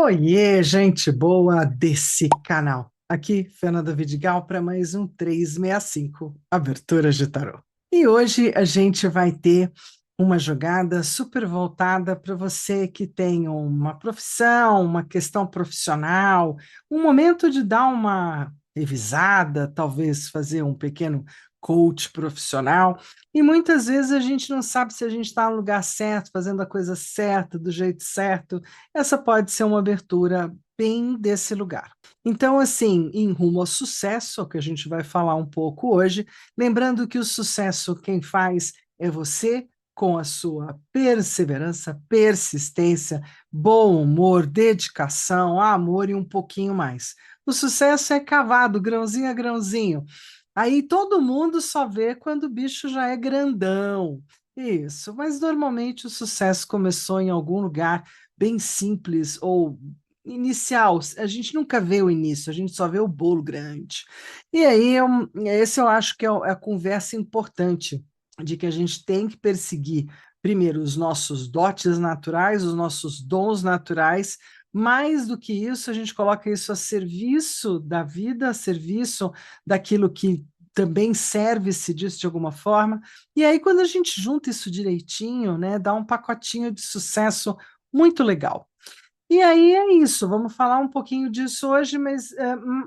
Oiê, gente boa desse canal. Aqui, Fernanda Vidigal, para mais um 365 Aberturas de Tarô. E hoje a gente vai ter uma jogada super voltada para você que tem uma profissão, uma questão profissional, um momento de dar uma revisada, talvez fazer um pequeno coach profissional. E muitas vezes a gente não sabe se a gente está no lugar certo, fazendo a coisa certa, do jeito certo. Essa pode ser uma abertura bem desse lugar. Então, assim, em rumo ao sucesso, o que a gente vai falar um pouco hoje, lembrando que o sucesso quem faz é você, com a sua perseverança, persistência, bom humor, dedicação, amor e um pouquinho mais. O sucesso é cavado, grãozinho a grãozinho. Aí todo mundo só vê quando o bicho já é grandão. Isso, mas normalmente o sucesso começou em algum lugar bem simples ou inicial. A gente nunca vê o início, a gente só vê o bolo grande. E aí, esse eu acho que é a conversa importante, de que a gente tem que perseguir, primeiro, os nossos dotes naturais, os nossos dons naturais. Mais do que isso, a gente coloca isso a serviço da vida, a serviço daquilo que também serve-se disso de alguma forma. E aí, quando a gente junta isso direitinho, né, dá um pacotinho de sucesso muito legal. E aí é isso, vamos falar um pouquinho disso hoje, mas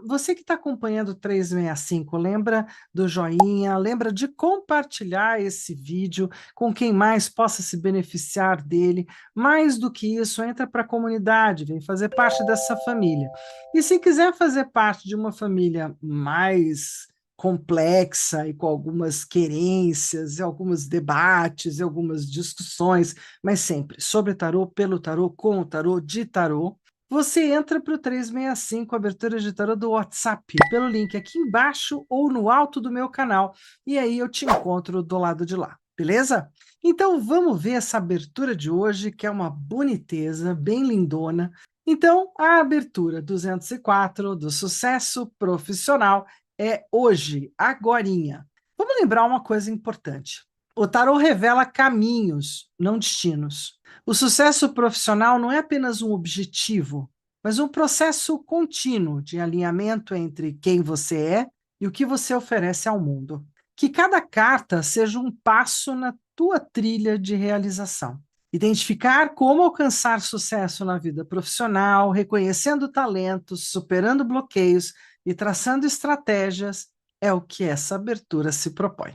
você que está acompanhando o 365, lembra do joinha, lembra de compartilhar esse vídeo com quem mais possa se beneficiar dele. Mais do que isso, entra para a comunidade, vem fazer parte dessa família. E se quiser fazer parte de uma família mais complexa e com algumas querências, e alguns debates, e algumas discussões, mas sempre sobre tarô, pelo tarô, com o tarô, de tarô, você entra para o 365 Abertura de Tarô do WhatsApp, pelo link aqui embaixo ou no alto do meu canal, e aí eu te encontro do lado de lá, beleza? Então vamos ver essa abertura de hoje, que é uma boniteza, bem lindona. Então, a abertura 204 do sucesso profissional é hoje, agorinha. Vamos lembrar uma coisa importante. O tarô revela caminhos, não destinos. O sucesso profissional não é apenas um objetivo, mas um processo contínuo de alinhamento entre quem você é e o que você oferece ao mundo. Que cada carta seja um passo na tua trilha de realização. Identificar como alcançar sucesso na vida profissional, reconhecendo talentos, superando bloqueios e traçando estratégias é o que essa abertura se propõe.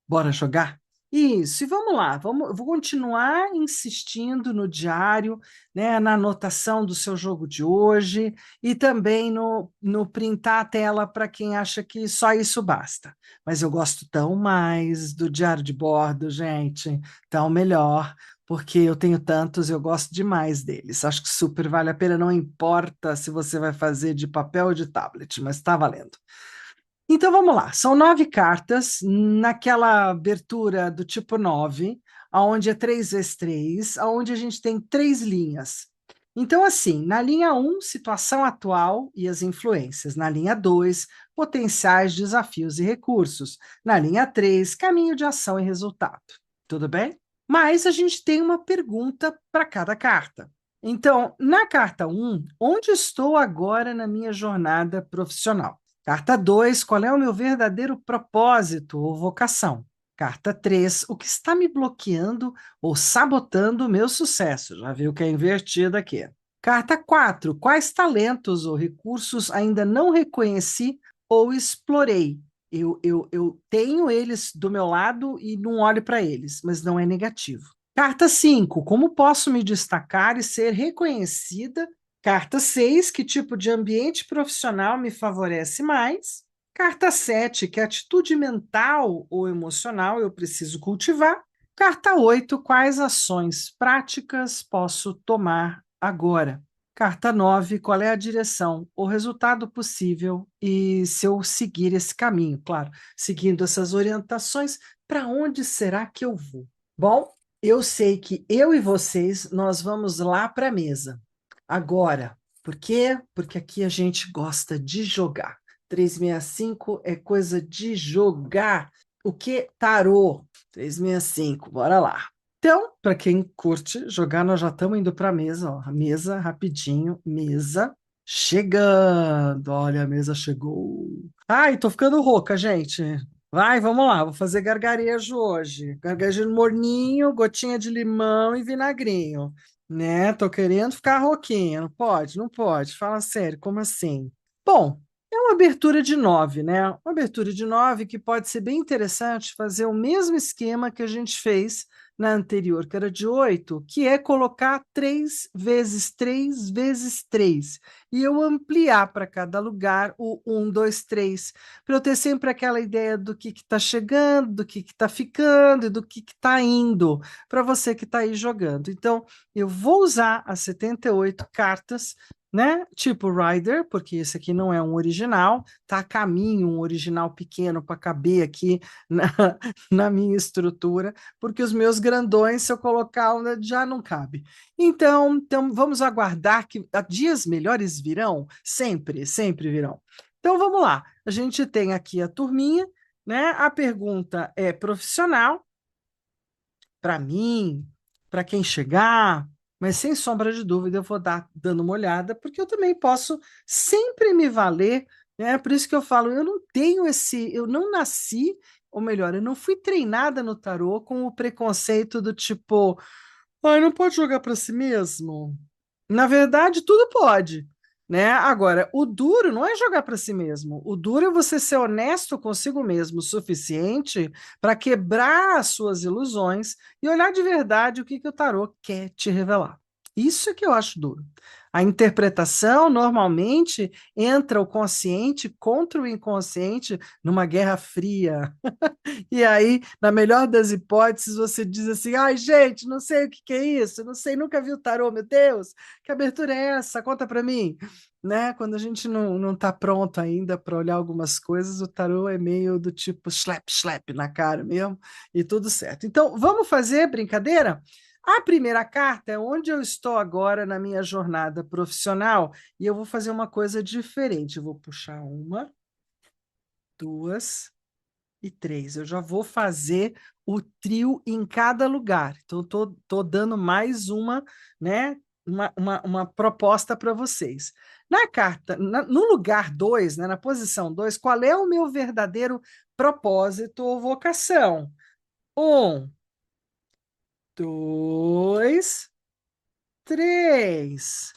Bora jogar? Isso, e vamos lá, vou continuar insistindo no diário, né, na anotação do seu jogo de hoje e também no printar a tela para quem acha que só isso basta. Mas eu gosto tão mais do diário de bordo, gente, tão melhor, porque eu tenho tantos, eu gosto demais deles. Acho que super vale a pena, não importa se você vai fazer de papel ou de tablet, mas está valendo. Então vamos lá, são 9 cartas naquela abertura do tipo 9, onde é 3 × 3, onde a gente tem 3 linhas. Então, assim, na linha 1, situação atual e as influências. Na linha 2, potenciais desafios e recursos. Na linha 3, caminho de ação e resultado. Tudo bem? Mas a gente tem uma pergunta para cada carta. Então, na carta 1, onde estou agora na minha jornada profissional? Carta 2, qual é o meu verdadeiro propósito ou vocação? Carta 3, o que está me bloqueando ou sabotando o meu sucesso? Já viu que é invertido aqui. Carta 4, quais talentos ou recursos ainda não reconheci ou explorei? Eu tenho eles do meu lado e não olho para eles, mas não é negativo. Carta 5, como posso me destacar e ser reconhecida? Carta 6, que tipo de ambiente profissional me favorece mais? Carta 7, que atitude mental ou emocional eu preciso cultivar? Carta 8, quais ações práticas posso tomar agora? Carta 9, qual é a direção, o resultado possível e se eu seguir esse caminho? Claro, seguindo essas orientações, para onde será que eu vou? Bom, eu sei que eu e vocês, nós vamos lá para a mesa. Agora, por quê? Porque aqui a gente gosta de jogar. 365 é coisa de jogar. O que? Tarô. 365, bora lá. Então, para quem curte jogar, nós já estamos indo para a mesa, ó. A mesa, rapidinho, mesa chegando. Olha, a mesa chegou. Ai, tô ficando rouca, gente. Vai, vamos lá, vou fazer gargarejo hoje. Gargarejo morninho, gotinha de limão e vinagrinho, né? Tô querendo ficar rouquinha. Não pode, não pode. Fala sério, como assim? Bom, é uma abertura de 9, né? Uma abertura de 9 que pode ser bem interessante fazer o mesmo esquema que a gente fez na anterior, que era de 8, que é colocar 3 vezes 3 vezes 3. E eu ampliar para cada lugar o 1, 2, 3, para eu ter sempre aquela ideia do que está chegando, do que está ficando e do que está indo, para você que está aí jogando. Então, eu vou usar as 78 cartas, né? Tipo Rider, porque esse aqui não é um original, tá a caminho um original pequeno para caber aqui na, na minha estrutura, porque os meus grandões, se eu colocar, já não cabe. Então vamos aguardar que dias melhores virão, sempre, sempre virão. Então vamos lá. A gente tem aqui a turminha, né? A pergunta é profissional, para mim, para quem chegar, mas sem sombra de dúvida eu vou dando uma olhada, porque eu também posso sempre me valer, né? Por isso que eu falo, eu não tenho eu não nasci, ou melhor, eu não fui treinada no tarô com o preconceito do tipo, ai, não pode jogar para si mesmo. Na verdade, tudo pode, né? Agora, o duro não é jogar para si mesmo. O duro é você ser honesto consigo mesmo o suficiente para quebrar as suas ilusões e olhar de verdade o que que o tarô quer te revelar. Isso é que eu acho duro. A interpretação normalmente entra o consciente contra o inconsciente numa guerra fria. E aí, na melhor das hipóteses, você diz assim: ai, gente, não sei o que que é isso, não sei, nunca vi o tarô, meu Deus, que abertura é essa? Conta para mim. Né? Quando a gente não está pronto ainda para olhar algumas coisas, o tarô é meio do tipo slap, slap na cara mesmo, e tudo certo. Então, vamos fazer brincadeira? A primeira carta é onde eu estou agora na minha jornada profissional, e eu vou fazer uma coisa diferente. Eu vou puxar uma, duas e 3. Eu já vou fazer o trio em cada lugar. Então, tô dando mais uma, né? Uma proposta para vocês. Na carta, no lugar 2, né, na posição 2, qual é o meu verdadeiro propósito ou vocação? 1, 2, 3.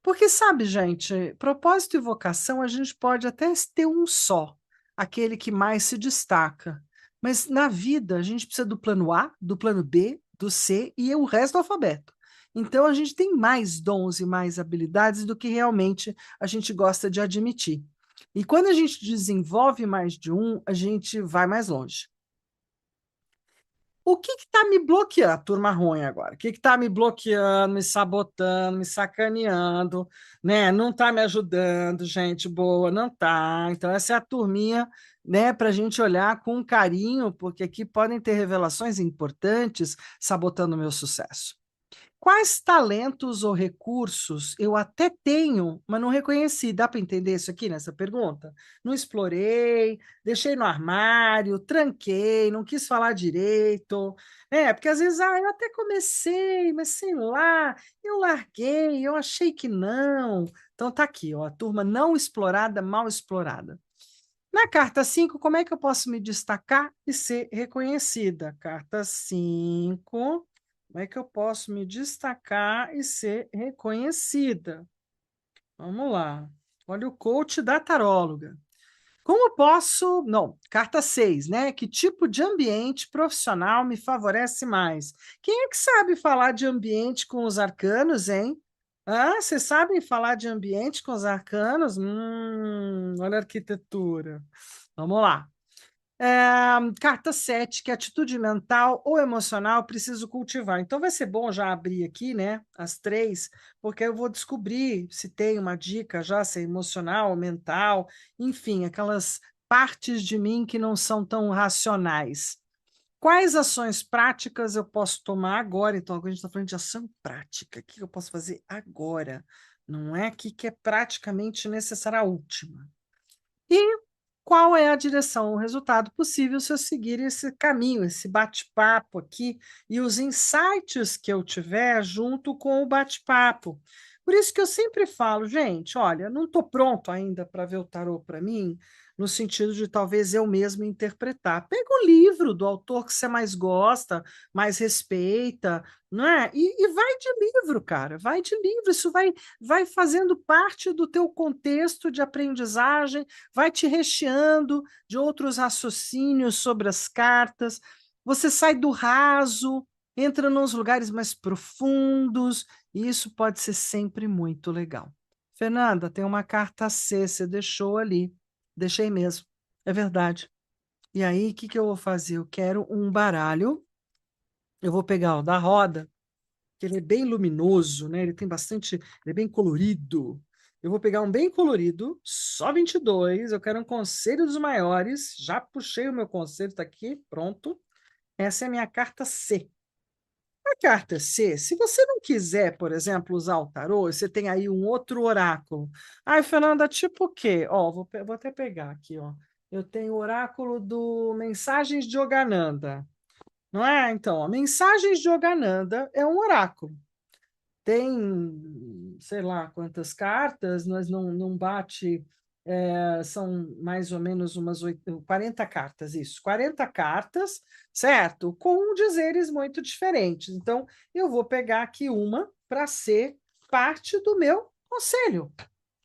Porque, sabe, gente, propósito e vocação a gente pode até ter um só, aquele que mais se destaca. Mas na vida a gente precisa do plano A, do plano B, do C e o resto do alfabeto. Então a gente tem mais dons e mais habilidades do que realmente a gente gosta de admitir. E quando a gente desenvolve mais de um, a gente vai mais longe. O que está me bloqueando, turma ruim agora? O que está me bloqueando, me sabotando, me sacaneando, né? Não está me ajudando, gente boa, não tá. Então, essa é a turminha, né, para a gente olhar com carinho, porque aqui podem ter revelações importantes sabotando o meu sucesso. Quais talentos ou recursos eu até tenho, mas não reconheci? Dá para entender isso aqui nessa pergunta? Não explorei, deixei no armário, tranquei, não quis falar direito. É, porque às vezes, eu até comecei, mas sei lá, eu larguei, eu achei que não. Então tá aqui, ó, a turma não explorada, mal explorada. Na carta 5, como é que eu posso me destacar e ser reconhecida? Carta 5, como é que eu posso me destacar e ser reconhecida? Vamos lá. Olha o coach da taróloga. Como posso. Não, carta 6, né? Que tipo de ambiente profissional me favorece mais? Quem é que sabe falar de ambiente com os arcanos, hein? Ah, vocês sabem falar de ambiente com os arcanos? Olha a arquitetura. Vamos lá. Carta 7, que atitude mental ou emocional preciso cultivar. Então vai ser bom já abrir aqui, né, as 3, porque eu vou descobrir se tem uma dica já, se é emocional, mental, enfim, aquelas partes de mim que não são tão racionais. Quais ações práticas eu posso tomar agora? Então, agora a gente está falando de ação prática. O que eu posso fazer agora? Não é que é praticamente necessária a última. E qual é a direção, o resultado possível se eu seguir esse caminho, esse bate-papo aqui e os insights que eu tiver junto com o bate-papo. Por isso que eu sempre falo, gente, olha, não estou pronto ainda para ver o tarô para mim, no sentido de talvez eu mesmo interpretar. Pega o livro do autor que você mais gosta, mais respeita, não é? E vai de livro, cara, vai de livro. Isso vai fazendo parte do teu contexto de aprendizagem, vai te recheando de outros raciocínios sobre as cartas. Você sai do raso, entra nos lugares mais profundos, e isso pode ser sempre muito legal. Fernanda, tem uma carta C, você deixou ali. Deixei mesmo, é verdade. E aí, o que eu vou fazer? Eu quero um baralho. Eu vou pegar o da roda, que ele é bem luminoso, né? Ele tem bastante, ele é bem colorido. Eu vou pegar um bem colorido, só 22. Eu quero um conselho dos maiores. Já puxei o meu conselho, está aqui, pronto. Essa é a minha carta C. A carta C, se você não quiser, por exemplo, usar o tarô, você tem aí um outro oráculo. Ai, Fernanda, tipo o quê? Ó, vou até pegar aqui, ó. Eu tenho o oráculo do Mensagens de Yogananda, não é? Então, ó, Mensagens de Yogananda é um oráculo. Tem, sei lá quantas cartas, mas não bate, são mais ou menos umas 40 cartas, isso, 40 cartas, certo? Com dizeres muito diferentes. Então, eu vou pegar aqui uma para ser parte do meu conselho.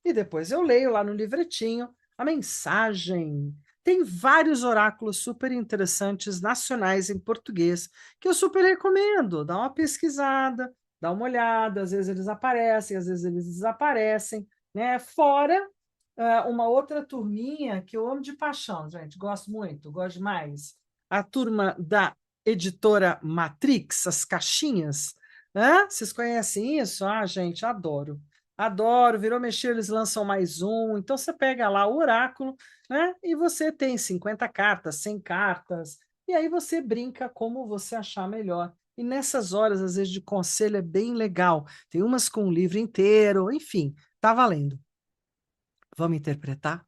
E depois eu leio lá no livretinho a mensagem. Tem vários oráculos super interessantes nacionais em português que eu super recomendo. Dá uma pesquisada, dá uma olhada, às vezes eles aparecem, às vezes eles desaparecem, né? Fora uma outra turminha que eu amo de paixão, gente, gosto muito, gosto demais. A turma da editora Matrix, as caixinhas. Hã? Vocês conhecem isso? Ah, gente, adoro. Adoro, virou mexer, eles lançam mais um. Então você pega lá o oráculo, né? E você tem 50 cartas, 100 cartas, e aí você brinca como você achar melhor. E nessas horas, às vezes, de conselho é bem legal. Tem umas com o livro inteiro, enfim, tá valendo. Vamos interpretar?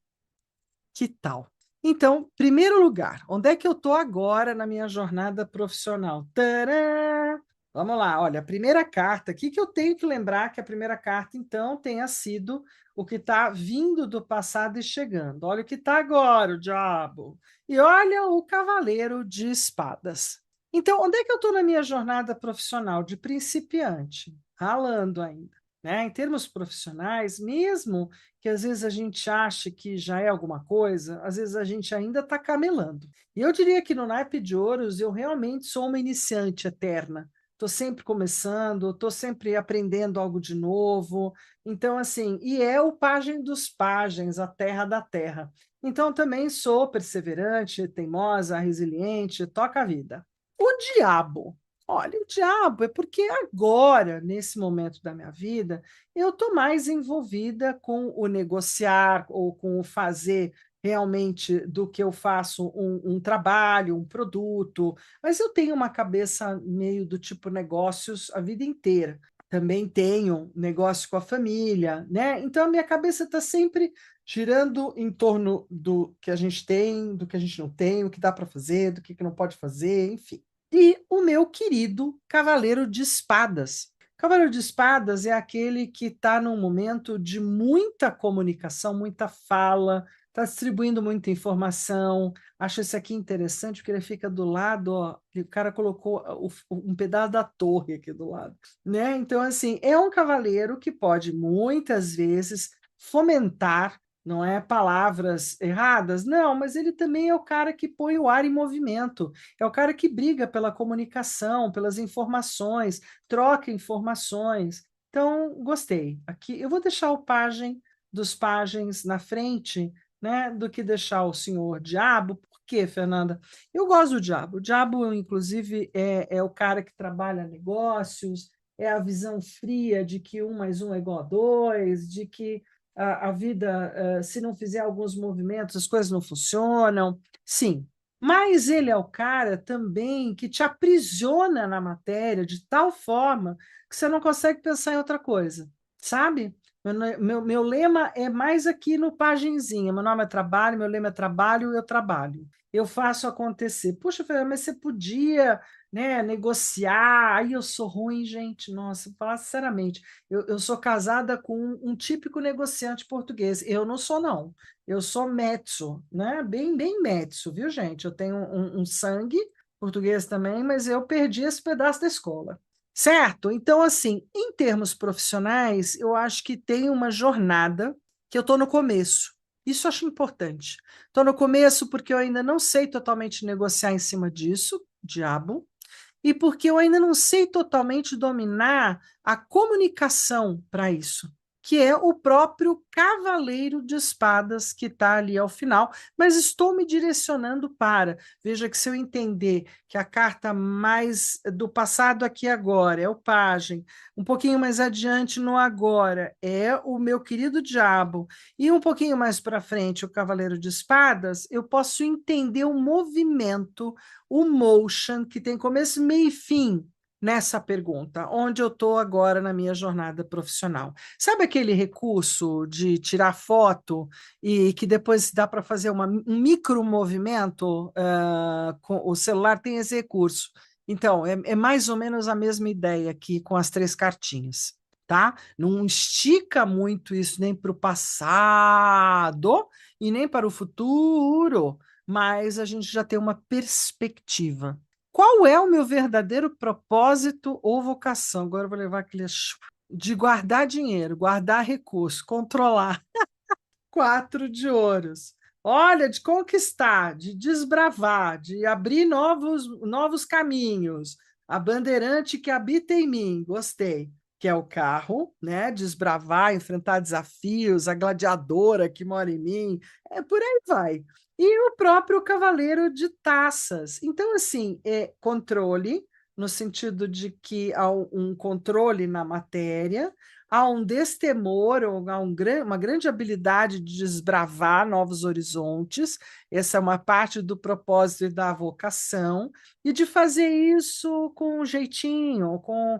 Que tal? Então, primeiro lugar, onde é que eu estou agora na minha jornada profissional? Tadã! Vamos lá, olha, a primeira carta, aqui que eu tenho que lembrar que a primeira carta, então, tenha sido o que está vindo do passado e chegando. Olha o que está agora, o diabo. E olha o cavaleiro de espadas. Então, onde é que eu estou na minha jornada profissional? De principiante, ralando ainda. Né? Em termos profissionais, mesmo que às vezes a gente acha que já é alguma coisa, às vezes a gente ainda está camelando. E eu diria que no naipe de ouros eu realmente sou uma iniciante eterna. Estou sempre começando, estou sempre aprendendo algo de novo. Então, assim, e é o pajem dos pajens, a terra da terra. Então, também sou perseverante, teimosa, resiliente, toca a vida. O diabo. Olha, o diabo é porque agora, nesse momento da minha vida, eu estou mais envolvida com o negociar ou com o fazer realmente do que eu faço um trabalho, um produto, mas eu tenho uma cabeça meio do tipo negócios a vida inteira. Também tenho negócio com a família, né? Então a minha cabeça está sempre girando em torno do que a gente tem, do que a gente não tem, o que dá para fazer, do que não pode fazer, enfim. E o meu querido Cavaleiro de Espadas. Cavaleiro de Espadas é aquele que está num momento de muita comunicação, muita fala, está distribuindo muita informação. Acho esse aqui interessante porque ele fica do lado, ó, o cara colocou um pedaço da torre aqui do lado, né? Então, assim, é um cavaleiro que pode muitas vezes fomentar, não é palavras erradas, não, mas ele também é o cara que põe o ar em movimento, é o cara que briga pela comunicação, pelas informações, troca informações. Então, gostei. Aqui eu vou deixar o pajem dos pagens na frente, né, do que deixar o senhor diabo. Por quê, Fernanda? Eu gosto do diabo. O diabo, inclusive, é o cara que trabalha negócios, é a visão fria de que um mais um é igual a dois, de que a vida, se não fizer alguns movimentos, as coisas não funcionam. Sim, mas ele é o cara também que te aprisiona na matéria de tal forma que você não consegue pensar em outra coisa, sabe? Meu lema é mais aqui no pagenzinha. Meu nome é trabalho, meu lema é trabalho, eu trabalho. Eu faço acontecer. Puxa, Fernanda, mas você podia, né, negociar. Aí eu sou ruim, gente. Nossa, vou falar sinceramente. Eu sou casada com um típico negociante português. Eu não sou, não. Eu sou mezzo, né? Bem mezzo, viu, gente? Eu tenho um sangue português também, mas eu perdi esse pedaço da escola. Certo? Então, assim, em termos profissionais, eu acho que tem uma jornada que eu estou no começo. Isso eu acho importante. Estou no começo porque eu ainda não sei totalmente negociar em cima disso, diabo, e porque eu ainda não sei totalmente dominar a comunicação para isso, que é o próprio cavaleiro de espadas que está ali ao final, mas estou me direcionando para. Veja que se eu entender que a carta mais do passado aqui agora é o pajem, um pouquinho mais adiante no agora é o meu querido diabo, e um pouquinho mais para frente o cavaleiro de espadas, eu posso entender o movimento, o motion, que tem começo, meio e fim nessa pergunta, onde eu estou agora na minha jornada profissional. Sabe aquele recurso de tirar foto e que depois dá para fazer um micro movimento? Com o celular tem esse recurso. Então, é mais ou menos a mesma ideia aqui com as três cartinhas. Tá? Não estica muito isso nem para o passado e nem para o futuro, mas a gente já tem uma perspectiva. Qual é o meu verdadeiro propósito ou vocação? Agora eu vou levar aquele de guardar dinheiro, guardar recurso, controlar. Quatro de ouros. Olha, de conquistar, de desbravar, de abrir novos caminhos. A bandeirante que habita em mim, gostei. Que é o carro, né? Desbravar, enfrentar desafios, a gladiadora que mora em mim, por aí vai. E o próprio cavaleiro de taças. Então, assim, é controle, no sentido de que há um controle na matéria, há um destemor, ou há uma grande habilidade de desbravar novos horizontes. Essa é uma parte do propósito e da vocação, e de fazer isso com um jeitinho, com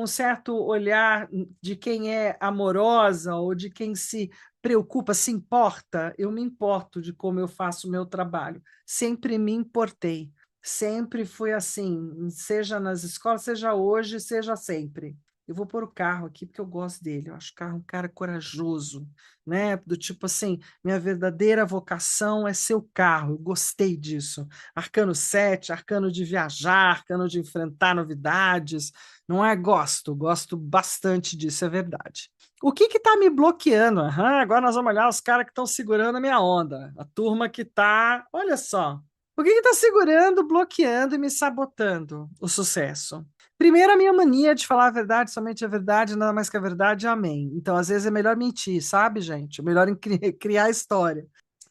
um certo olhar de quem é amorosa ou de quem se preocupa, se importa. Eu me importo de como eu faço o meu trabalho. Sempre me importei. Sempre foi assim, seja nas escolas, seja hoje, seja sempre. Eu vou pôr o carro aqui porque eu gosto dele. Eu acho o carro um cara corajoso, né? Do tipo assim, minha verdadeira vocação é ser o carro. Eu gostei disso. Arcano 7, arcano de viajar, arcano de enfrentar novidades. Não é? Gosto bastante disso, é verdade. O que está me bloqueando? Agora nós vamos olhar os caras que estão segurando a minha onda. A turma que está. Olha só. O que está segurando, bloqueando e me sabotando o sucesso? Primeiro, a minha mania de falar a verdade, somente a verdade, nada mais que a verdade, amém. Então, às vezes é melhor mentir, sabe, gente? É melhor criar história.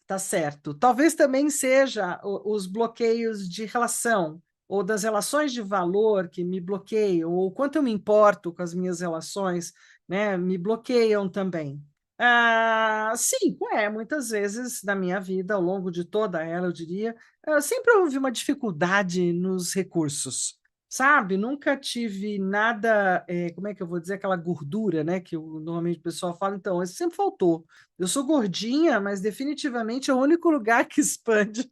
Tá certo. Talvez também seja os bloqueios de relação, ou das relações de valor que me bloqueiam, ou o quanto eu me importo com as minhas relações, né, me bloqueiam também. Sim, muitas vezes na minha vida, ao longo de toda ela, eu diria, sempre houve uma dificuldade nos recursos, sabe? Nunca tive nada, como é que eu vou dizer, aquela gordura, né, que normalmente o pessoal fala, então, isso sempre faltou. Eu sou gordinha, mas definitivamente é o único lugar que expande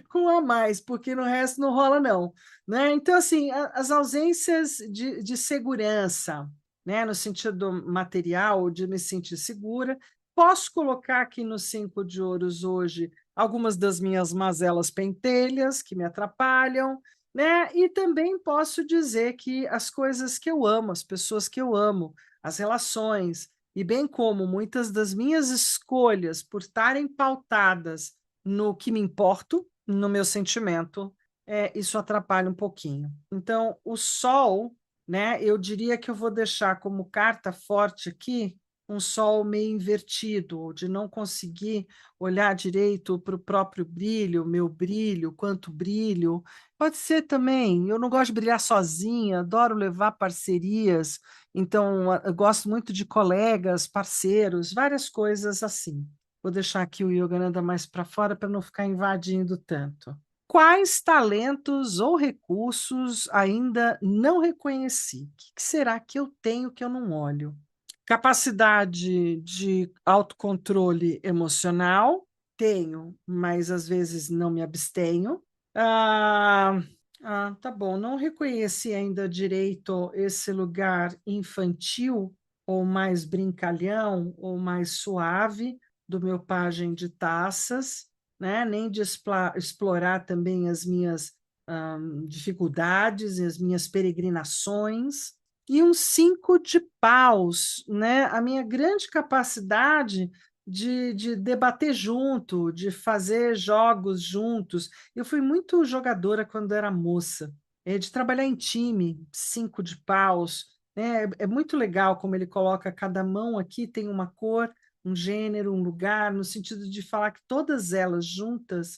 com a mais, porque no resto não rola, não. Né? Então, assim, as ausências de segurança, né, no sentido material, de me sentir segura. Posso colocar aqui no cinco de ouros hoje algumas das minhas mazelas pentelhas que me atrapalham, né? E também posso dizer que as coisas que eu amo, as pessoas que eu amo, as relações, e bem como muitas das minhas escolhas por estarem pautadas no que me importo, no meu sentimento, isso atrapalha um pouquinho. Então, o sol, né, eu diria que eu vou deixar como carta forte aqui um sol meio invertido, de não conseguir olhar direito para o próprio brilho, meu brilho, quanto brilho. Pode ser também, eu não gosto de brilhar sozinha, adoro levar parcerias, então eu gosto muito de colegas, parceiros, várias coisas assim. Vou deixar aqui o Yogananda mais para fora para não ficar invadindo tanto. Quais talentos ou recursos ainda não reconheci? O que será que eu tenho que eu não olho? Capacidade de autocontrole emocional, tenho, mas às vezes não me abstenho. Ah, tá bom, não reconheci ainda direito esse lugar infantil, ou mais brincalhão, ou mais suave do meu pajem de taças, né? Nem de explorar também as minhas dificuldades e as minhas peregrinações. E um 5 de paus, né? A minha grande capacidade de debater junto, de fazer jogos juntos. Eu fui muito jogadora quando era moça, de trabalhar em time, 5 de paus. Né? É muito legal como ele coloca cada mão aqui, tem uma cor, um gênero, um lugar, no sentido de falar que todas elas juntas,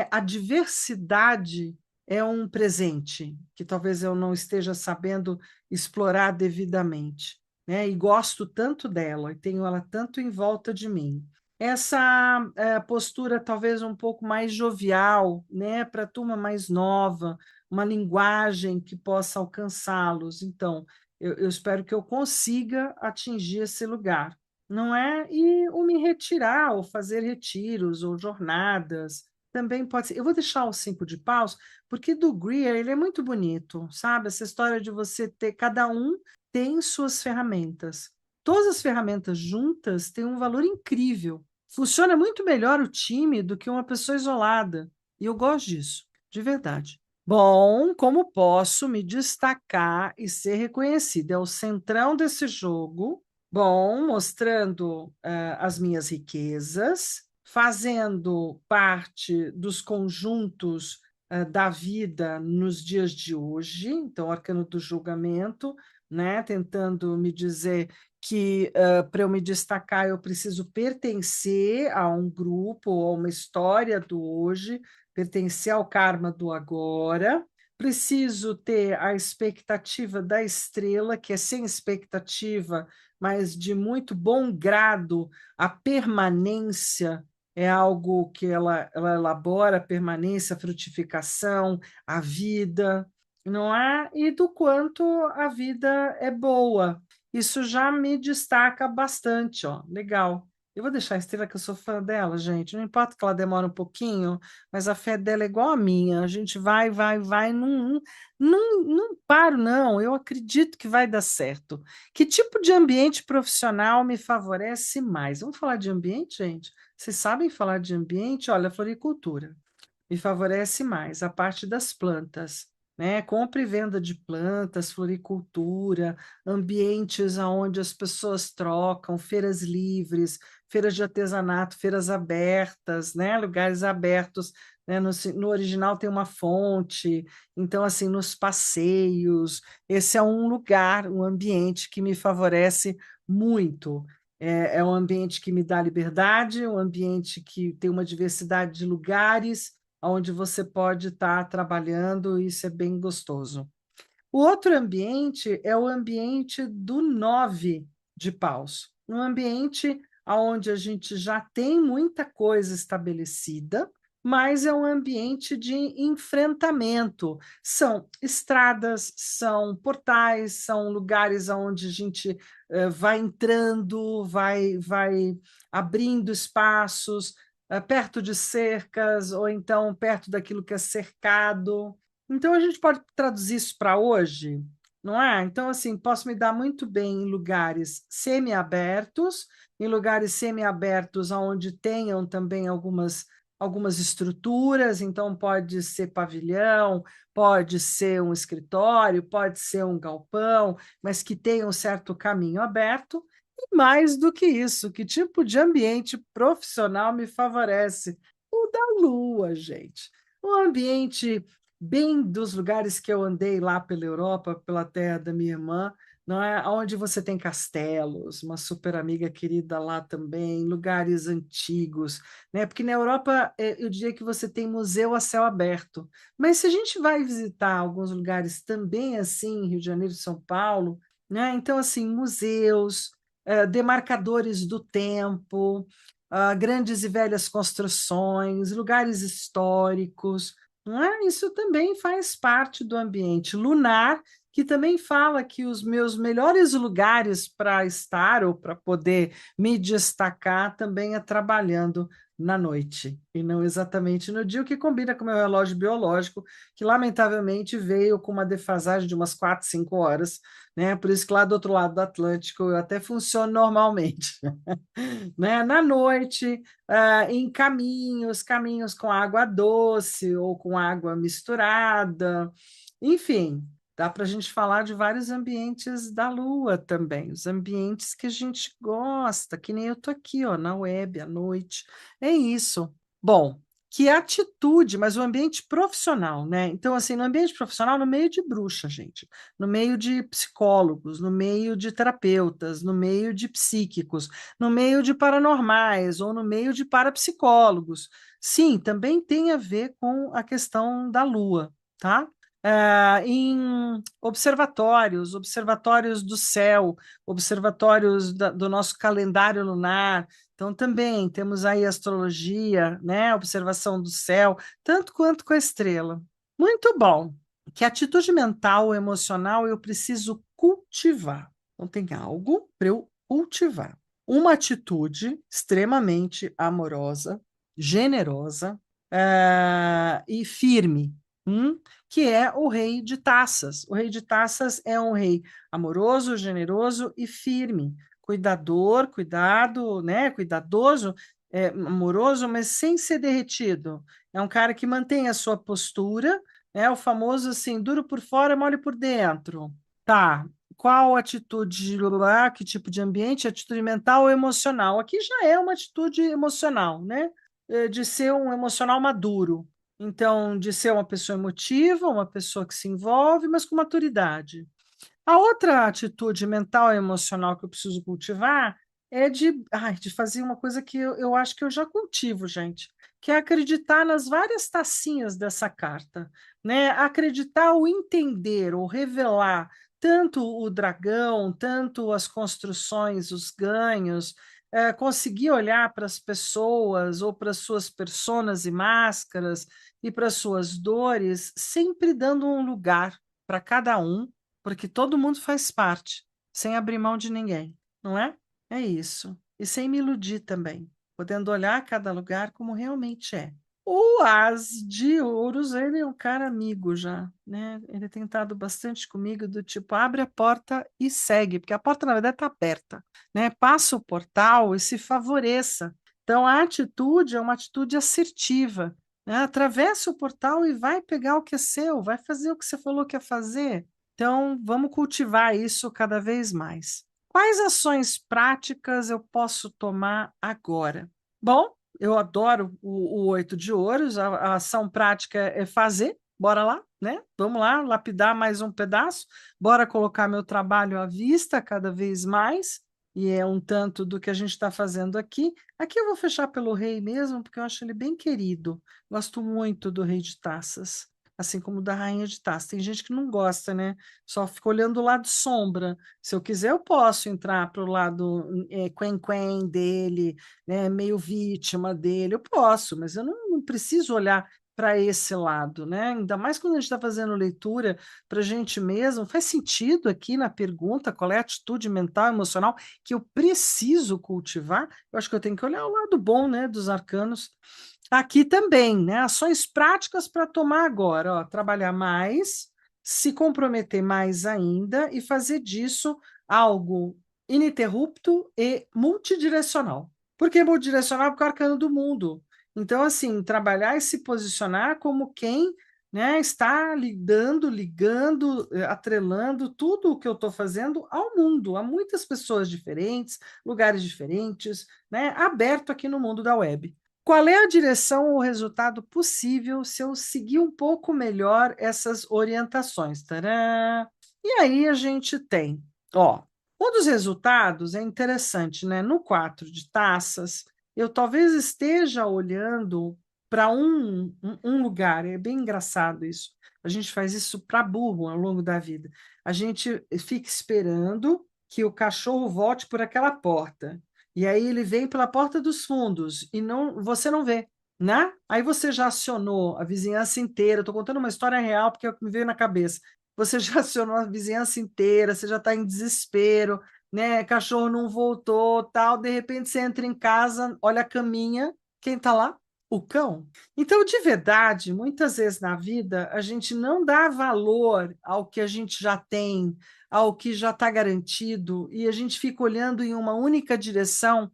a diversidade é um presente que talvez eu não esteja sabendo explorar devidamente, né? E gosto tanto dela, e tenho ela tanto em volta de mim. Essa postura talvez um pouco mais jovial, né, para a turma mais nova, uma linguagem que possa alcançá-los. Então, eu espero que eu consiga atingir esse lugar, não é? E o me retirar, ou fazer retiros, ou jornadas, também pode ser. Eu vou deixar o 5 de paus, porque do Greer ele é muito bonito, sabe? Essa história de você ter, cada um tem suas ferramentas. Todas as ferramentas juntas têm um valor incrível. Funciona muito melhor o time do que uma pessoa isolada. E eu gosto disso, de verdade. Bom, como posso me destacar e ser reconhecida? É o centrão desse jogo. Bom, mostrando as minhas riquezas, fazendo parte dos conjuntos da vida nos dias de hoje, então, o arcano do julgamento, né, tentando me dizer que para eu me destacar eu preciso pertencer a um grupo ou a uma história do hoje, pertencer ao karma do agora, preciso ter a expectativa da estrela, que é sem expectativa, mas de muito bom grado, a permanência é algo que ela elabora, a permanência, a frutificação, a vida, não é? E do quanto a vida é boa. Isso já me destaca bastante, ó. Legal. Eu vou deixar a Estrela, que eu sou fã dela, gente. Não importa que ela demore um pouquinho, mas a fé dela é igual a minha. A gente vai, vai, vai, não paro, não. Eu acredito que vai dar certo. Que tipo de ambiente profissional me favorece mais? Vamos falar de ambiente, gente? Vocês sabem falar de ambiente? Olha, floricultura me favorece mais a parte das plantas, né? Compra e venda de plantas, floricultura, ambientes onde as pessoas trocam, feiras livres, feiras de artesanato, feiras abertas, né? Lugares abertos. Né? No original tem uma fonte, então, assim, nos passeios, esse é um lugar, um ambiente que me favorece muito. É um ambiente que me dá liberdade, um ambiente que tem uma diversidade de lugares, onde você pode estar trabalhando, e isso é bem gostoso. O outro ambiente é o ambiente do 9 de paus, um ambiente onde a gente já tem muita coisa estabelecida, mas é um ambiente de enfrentamento. São estradas, são portais, são lugares onde a gente vai entrando, vai abrindo espaços, perto de cercas, ou então perto daquilo que é cercado. Então, a gente pode traduzir isso para hoje, não é? Então, assim, posso me dar muito bem em lugares semiabertos, em lugares semiabertos onde tenham também algumas estruturas, então pode ser pavilhão, pode ser um escritório, pode ser um galpão, mas que tenha um certo caminho aberto. E mais do que isso, que tipo de ambiente profissional me favorece? O da Lua, gente. Um ambiente bem dos lugares que eu andei lá pela Europa, pela terra da minha irmã, não é? Onde você tem castelos, uma super amiga querida lá também, lugares antigos, né? Porque na Europa eu diria que você tem museu a céu aberto, mas se a gente vai visitar alguns lugares também assim, Rio de Janeiro e São Paulo, né? Então assim, museus, demarcadores do tempo, grandes e velhas construções, lugares históricos, não é? Isso também faz parte do ambiente lunar, que também fala que os meus melhores lugares para estar ou para poder me destacar também é trabalhando na noite, e não exatamente no dia, o que combina com o meu relógio biológico, que lamentavelmente veio com uma defasagem de umas 4, 5 horas, né? Por isso que lá do outro lado do Atlântico eu até funciono normalmente, né? Na noite, em caminhos com água doce ou com água misturada, enfim, dá para a gente falar de vários ambientes da Lua também, os ambientes que a gente gosta, que nem eu estou aqui, ó, na web à noite. É isso. Bom, que atitude, mas o ambiente profissional, né? Então, assim, no ambiente profissional, no meio de bruxa, gente, no meio de psicólogos, no meio de terapeutas, no meio de psíquicos, no meio de paranormais ou no meio de parapsicólogos. Sim, também tem a ver com a questão da Lua, tá? Em observatórios do céu, observatórios do nosso calendário lunar. Então, também temos aí astrologia, né? Observação do céu, tanto quanto com a estrela. Muito bom. Que atitude mental, emocional eu preciso cultivar. Então, tem algo para eu cultivar. Uma atitude extremamente amorosa, generosa, e firme, que é o rei de taças. O rei de taças é um rei amoroso, generoso e firme, cuidador, cuidado, né? Cuidadoso, amoroso, mas sem ser derretido. É um cara que mantém a sua postura, é o famoso assim, duro por fora, mole por dentro. Tá. Qual atitude lá, que tipo de ambiente? Atitude mental ou emocional? Aqui já é uma atitude emocional, né? De ser um emocional maduro. Então, de ser uma pessoa emotiva, uma pessoa que se envolve, mas com maturidade. A outra atitude mental e emocional que eu preciso cultivar é de fazer uma coisa que eu acho que eu já cultivo, gente, que é acreditar nas várias tacinhas dessa carta, né? Acreditar ou entender ou revelar tanto o dragão, tanto as construções, os ganhos, conseguir olhar para as pessoas ou para suas personas e máscaras e para suas dores, sempre dando um lugar para cada um, porque todo mundo faz parte, sem abrir mão de ninguém, não é? É isso. E sem me iludir também, podendo olhar cada lugar como realmente é. O As de Ouros, ele é um cara amigo já, né? Ele tem estado bastante comigo, do tipo, abre a porta e segue, porque a porta, na verdade, está aberta, né? Passa o portal e se favoreça. Então, a atitude é uma atitude assertiva, né? Atravessa o portal e vai pegar o que é seu, vai fazer o que você falou que ia fazer. Então, vamos cultivar isso cada vez mais. Quais ações práticas eu posso tomar agora? Bom, eu adoro o Oito de Ouros, a ação prática é fazer, bora lá, né? Vamos lá, lapidar mais um pedaço, bora colocar meu trabalho à vista cada vez mais, e é um tanto do que a gente está fazendo aqui. Aqui eu vou fechar pelo rei mesmo, porque eu acho ele bem querido. Gosto muito do rei de taças, assim como da rainha de taças. Tem gente que não gosta, né? Só fica olhando o lado sombra. Se eu quiser, eu posso entrar para o lado quen-quen dele, né? Meio vítima dele. Eu posso, mas eu não preciso olhar para esse lado, né? Ainda mais quando a gente está fazendo leitura para a gente mesmo, faz sentido aqui na pergunta qual é a atitude mental, emocional que eu preciso cultivar. Eu acho que eu tenho que olhar o lado bom, né, dos arcanos. Aqui também, né? Ações práticas para tomar agora, ó, trabalhar mais, se comprometer mais ainda e fazer disso algo ininterrupto e multidirecional. Por que multidirecional? Porque é o arcano do mundo. Então, assim, trabalhar e se posicionar como quem, né, está ligando, atrelando tudo o que eu estou fazendo ao mundo, a muitas pessoas diferentes, lugares diferentes, né, aberto aqui no mundo da web. Qual é a direção ou resultado possível se eu seguir um pouco melhor essas orientações? Tcharam! E aí a gente tem, ó, um dos resultados é interessante, né? No 4 de taças, eu talvez esteja olhando para um lugar, é bem engraçado isso. A gente faz isso para burro ao longo da vida. A gente fica esperando que o cachorro volte por aquela porta. E aí ele vem pela porta dos fundos e não, você não vê, né? Aí você já acionou a vizinhança inteira. Estou contando uma história real porque é o que me veio na cabeça. você já acionou a vizinhança inteira, você já está em desespero, né? Cachorro não voltou, tal. De repente você entra em casa, olha a caminha, quem está lá? O cão. Então, de verdade, muitas vezes na vida, a gente não dá valor ao que a gente já tem, ao que já está garantido, e a gente fica olhando em uma única direção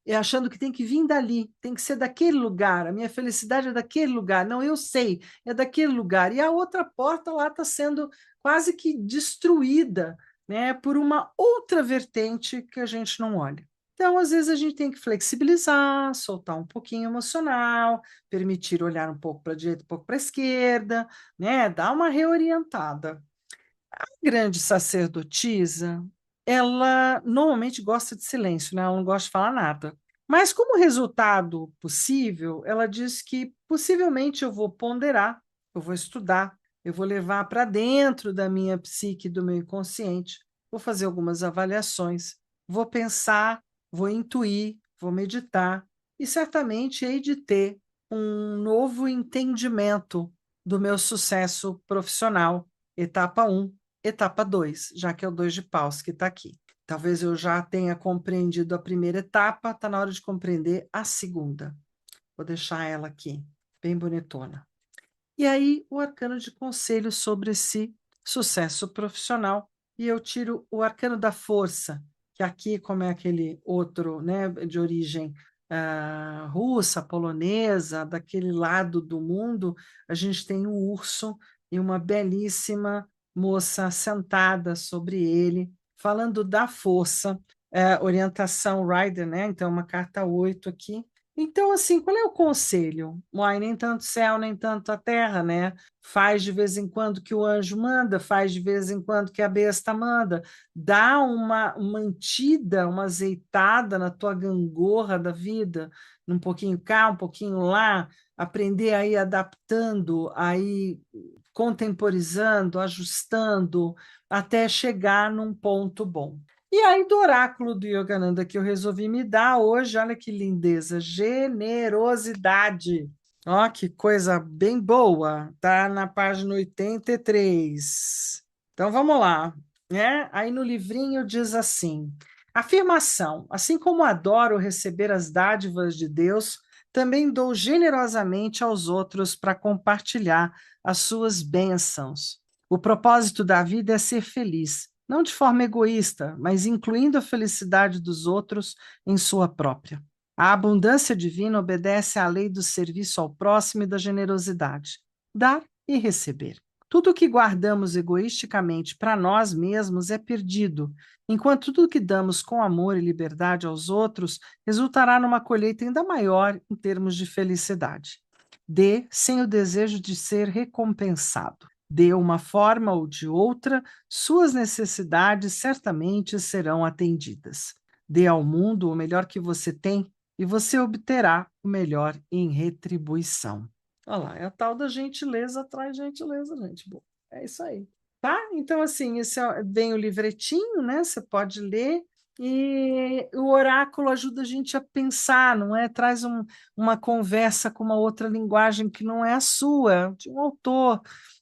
e achando que tem que vir dali, tem que ser daquele lugar, a minha felicidade é daquele lugar. Não, eu sei, é daquele lugar. E a outra porta lá está sendo quase que destruída, né, por uma outra vertente que a gente não olha. Então, às vezes, a gente tem que flexibilizar, soltar um pouquinho emocional, permitir olhar um pouco para a direita, um pouco para a esquerda, né, dar uma reorientada. A grande sacerdotisa, ela normalmente gosta de silêncio, né? Ela não gosta de falar nada. Mas como resultado possível, ela diz que possivelmente eu vou ponderar, eu vou estudar, eu vou levar para dentro da minha psique, do meu inconsciente, vou fazer algumas avaliações, vou pensar, vou intuir, vou meditar e certamente hei de ter um novo entendimento do meu sucesso profissional, etapa um. Etapa 2, já que é o 2 de paus que está aqui. Talvez eu já tenha compreendido a primeira etapa, está na hora de compreender a segunda. Vou deixar ela aqui, bem bonitona. E aí, o arcano de conselho sobre esse sucesso profissional. E eu tiro o arcano da força, que aqui, como é aquele outro, né, de origem russa, polonesa, daquele lado do mundo, a gente tem o urso e uma belíssima moça sentada sobre ele, falando da força, orientação Rider, né? Então, uma carta 8 aqui. Então, assim, qual é o conselho? Uai, nem tanto céu, nem tanto a terra, né? Faz de vez em quando que o anjo manda, faz de vez em quando que a besta manda. Dá uma mantida, uma azeitada na tua gangorra da vida, um pouquinho cá, um pouquinho lá, aprender aí adaptando, aí contemporizando, ajustando, até chegar num ponto bom. E aí, do oráculo do Yogananda que eu resolvi me dar hoje, olha que lindeza, generosidade. Ó, que coisa bem boa, tá na página 83. Então vamos lá, né? Aí no livrinho diz assim: afirmação: assim como adoro receber as dádivas de Deus, também dou generosamente aos outros para compartilhar as suas bênçãos. O propósito da vida é ser feliz, não de forma egoísta, mas incluindo a felicidade dos outros em sua própria. A abundância divina obedece à lei do serviço ao próximo e da generosidade, dar e receber. Tudo o que guardamos egoisticamente para nós mesmos é perdido, enquanto tudo o que damos com amor e liberdade aos outros resultará numa colheita ainda maior em termos de felicidade. Dê sem o desejo de ser recompensado. De uma forma ou de outra, suas necessidades certamente serão atendidas. Dê ao mundo o melhor que você tem e você obterá o melhor em retribuição. Olha lá, é a tal da gentileza atrás gentileza, gente. Boa. É isso aí. Tá? Então, assim, vem o livretinho, né? Você pode ler. E o oráculo ajuda a gente a pensar, não é? Traz uma conversa com uma outra linguagem que não é a sua, de um autor.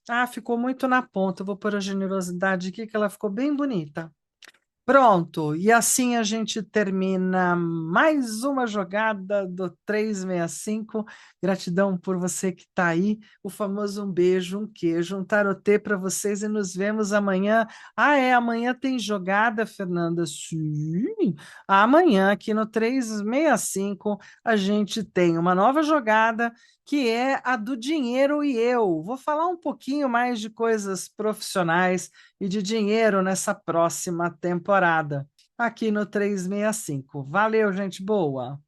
Ah, ficou muito na ponta. Eu vou pôr a generosidade aqui, que ela ficou bem bonita. Pronto, e assim a gente termina mais uma jogada do 365. Gratidão por você que está aí. O famoso um beijo, um queijo, um tarotê para vocês e nos vemos amanhã. Ah, é, amanhã tem jogada, Fernanda? Sim. Amanhã, aqui no 365, a gente tem uma nova jogada que é a do dinheiro e eu. Vou falar um pouquinho mais de coisas profissionais e de dinheiro nessa próxima temporada, aqui no 365. Valeu, gente boa!